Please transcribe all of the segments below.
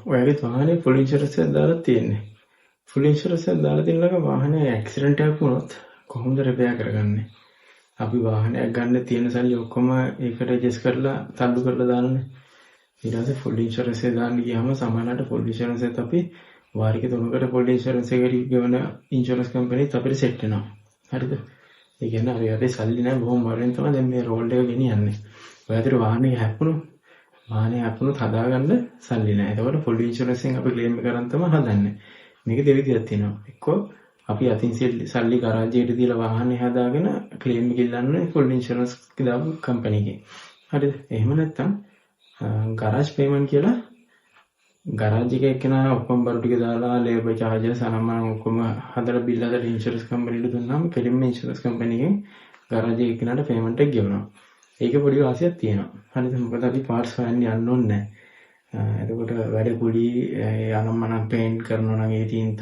ඔයාගේ වාහනේ full insurance එක දාලා තියෙන්නේ. ෆුල් ඉන්ෂුරන්ස් එක දාලා තියෙනක වාහනේ ඇක්සිඩන්ට් එකක් වුණොත් කොහොමද රිපෙයාර් කරගන්නේ? අපි වාහනයක් ගන්න තියෙන සල්ලි ඔක්කොම ඒකට ඇඩ්ජස්ට් කරලා තල්ලු කරලා දානනේ. ඊට පස්සේ ෆුල් ඉන්ෂුරන්ස් එක දාන්න ගියාම සමහරවිට ෆුල් ඉන්ෂුරන්ස් එකත් අපි වාරික 3කට ෆුල් ඉන්ෂුරන්ස් එකට ගෙවන ඉන්ෂුරන්ස් කම්පැනිත් අපිට සෙට් වෙනවා. හරිද? ඒ කියන්නේ අපි අපේ සල්ලි නැහැ බොහොම වරෙන් තමයි දැන් මේ රෝල් එක ගෙනියන්නේ. ඔයාලට වාහනේ හැප්පුණොත් හදාගන්න සල්ලි නැහැ. ඒකට ෆුල් ඉන්ෂුරන්ස් එකෙන් අපි ක්ලේම් එක කරන් තමයි හදන්නේ. මේක දෙවිදියක් තියෙනවා. එක්කෝ අපි අතින් සල්ලි ගරාජයට දීලා වාහනේ හදාගෙන ක්ලේම් එක ඉල්ලන්නේ ෆුල් ඉන්ෂුරන්ස් දාපු කම්පැනි එකෙන්. හරිද? එහෙම නැත්නම් ගරාජ් පේමන්ට් කියලා ගරාජ් එකේ එක්කෙනා ඔක්කොම බරු ටික දාලා ලේබර් චාර්ජස් අනම්මනම් ඔක්කොම හදලා බිල් හදලා ඉන්ෂුරන්ස් කම්පැනිට දුන්නාම කෙලින්ම ඉන්ෂුරන්ස් කම්පැනි එකෙන් ගරාජ් එකේ එක්කෙනාට පේමන්ට් එක ගෙවනවා. ඒක පොඩි වාසියක් තියෙනවා. හරිද? මොකද අපි පාර්ට්ස් හොයන්න යන්න ඕනේ නැහැ. එතකොට වැඩ කුලි අනම්මනම් පේන්ට් කරනවා නම් ඒ තීන්ත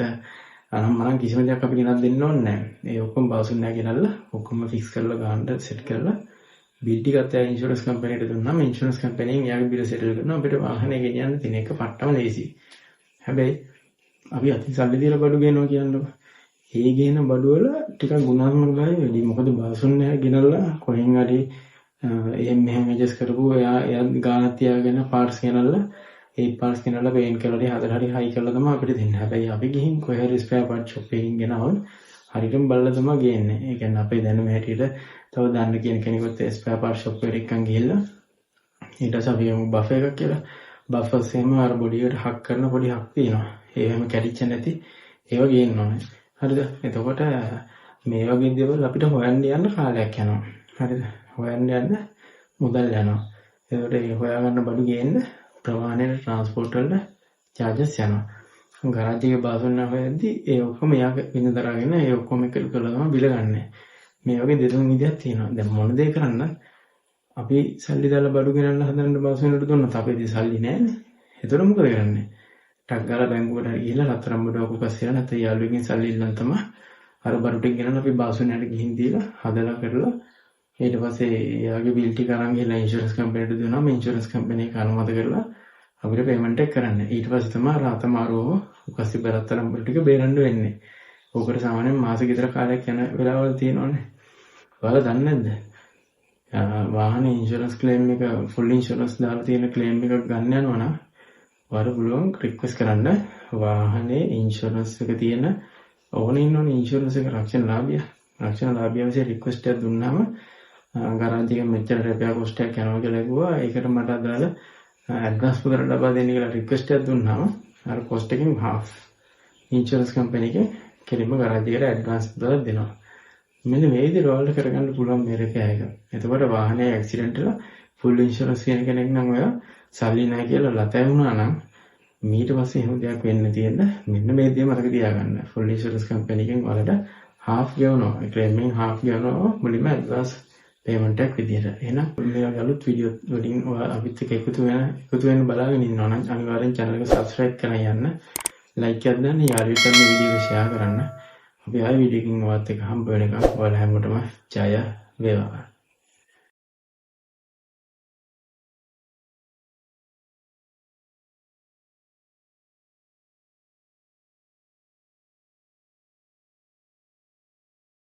අනම්මනම් කිසිම දෙයක් අපි ගෙනත් දෙන්න ඕනේ නැහැ. ඒ ඔක්කොම බවුසුන් නැහැ ගෙනල්ලා ඔක්කොම ෆික්ස් කරලා ගන්න සෙට් කරලා බිල් ටිකත් ඉන්ෂුරන්ස් කම්පැනිට දුන්නාම ඉන්ෂුරන්ස් කම්පැනියෙන් එයාගේ බිල සෙටල් කරනවා. අපිට වාහනේ ගෙනියන්න තියෙන එක පට්ටම ලේසි. හැබැයි අපි අතින් සල්ලි දීලා බඩු ගේනවා කියන්නකො. ඒ ගේන බඩු වල ටිකක් ගුණාත්මක භාවය වැඩි. මොකද බවුසුන් නැහැ ගෙනල්ලා කොහෙන් හරි එහෙම මෙහෙම ඇඩ්ජස්ට් කරපුව එයා ගානක් තියාගෙන පාර්ට්ස් ගෙනල්ලා ඒ පාර්ට්ස් ගෙනල්ලා පේන්ට් කරලා හදලා හරි හයි කරලා තමයි අපිට දෙන්නේ. හැබැයි අපි ගිහින් කොහේ හරි ස්පෙයා පාර්ට් ෂොප් එකකින් ගෙනවොත් හරියටම බලලා තමයි ගේන්නේ. ඒ කියන්නේ අපේ දැනුම හැටියට තව දන්න කියන කෙනෙකුත් ස්පෙයා පාර්ට් ෂොප් එකකින් ගිහිල්ලා ඊට පස්සේ අපි යමු බෆ් එකක් කියලා. බෆර්ස් එහෙම අර බොඩි එකට හක් කරන පොඩි හක් තියෙනවා. ඒ හැම කැඩිච්ච නැති ඒවා ගේන්න ඕනේ. හරිද? එතකොට මේ වගේ දේවල් අපිට හොයන්න යන්න කාලයක් යනවා. හරිද? හොයන්න යන්න මුදල් යනවා. ඒකට ඒ හොයාගන්න බඩු ගේන්න ප්‍රවාහනයේ ට්‍රාන්ස්පෝර්ට් වල චාර්ජස් යනවා. ගරාජ් එකේ බාසුන්න හොයද්දි ඒ ඔක්කොම යා වෙන දරාගෙන ඒ ඔක්කොම එකතු කරලා තමයි බිල ගන්න. මේ වගේ දෙතුන් විදියක් තියෙනවා. දැන් මොන දේ කරන්න අපි සල්ලි දාලා බඩු ගෙනල්ලා හදන්න බාසුන්නට දුන්නොත් අපේ සල්ලි නැහැනේ. එතකොට මොකද කරන්නේ? ටක් ගාලා බැංකුවට ගිහිල්ලා රත්තරන් බඩුවක් උකස්සලා නැත්නම් යාළුවෙක්ගෙන් සල්ලි ඉල්ලන් තමයි අර බඩු ටික ගෙනල්ලා අපි බාසුන්නට ගිහින් දීලා හදලා කරලා ඊට පස්සේ එයාගේ බිල් ටික අරන් ගිහලා ඉන්ෂුරන්ස් කම්පැනිට දුන්නාම ඉන්ෂුරන්ස් කම්පැනි එක අනුමත කරලා අපිට පේමන්ට් එක කරන්න. ඊට පස්සේ තමයි රාතමාරුව උකස්සේ බරත්තර බිල් ටික බේරන්න වෙන්නේ. ඕකට සාමාන්‍යයෙන් මාස කිතර කාලයක් යන වෙලාවල් තියෙනවානේ. ඔයාලා දන්නේ නැද්ද? වාහනේ ඉන්ෂුරන්ස් ක්ලේම් එක ෆුල් ඉන්ෂුරන්ස් දාලා තියෙන ක්ලේම් එකක් ගන්න යනවා නම් ඔයාලා පුළුවන් රික්වෙස්ට් කරන්න වාහනේ ඉන්ෂුරන්ස් එක තියෙන ඕනේ ඉන්නෝනේ ඉන්ෂුරන්ස් එක රක්ෂණලාභියා විසින් රික්වෙස්ට් එකක් දුන්නාම ගාරන්ටි එක මෙච්චර රිපෙයාර් කොස්ට් එකක් යනවා කියලා කිව්වා. ඒකට මට අදාළ ඇඩ්වාන්ස් පොතක් ලබා දෙන්න කියලා රික්වෙස්ට් එකක් දුන්නාම අර කොස්ට් එකෙන් half ඉන්ෂුරන්ස් කම්පැනි එකේ කෙලින්ම ගාරන්ටි එකට ඇඩ්වාන්ස් දාලා දෙනවා. මෙන්න මේ විදිහට රෝල් කරගන්න පුළුවන් මේ රිපෙයාර් එක. එතකොට වාහනේ ඇක්සිඩන්ට් වල ෆුල් ඉන්ෂුරන්ස් කියන කෙනෙක් නම් ඔය සල්ලි නැහැ කියලා ලතයි වුණා නම් ඊට පස්සේ එහෙම දෙයක් වෙන්න තියෙන මෙන්න මේ දේ මතක තියාගන්න. ෆුල් ඉන්ෂුරන්ස් කම්පැනි එකෙන් ඔයාලට half ගෙවනවා. ක්ලේමින් half ගෙවනවා මුලින්ම ඇඩ්වාන්ස් පේමන්ට් එකක් විදියට. එහෙනම් මේ අලුත් වීඩියෝ වලින් ඔයාලා අපිත් එක්ක එකතු වෙන්න බලාගෙන ඉන්නවා නම් අනිවාර්යෙන් channel එක subscribe කරලා යන්න. like එකක් දාන්න, යාළුවෙක් කරන වීඩියෝ එක share කරන්න. අපි ආයෙ වීඩියෝ එකකින් ඔයත් එක්ක හම්බ වෙනකම් ඔයාලා හැමෝටම ජය වේවා.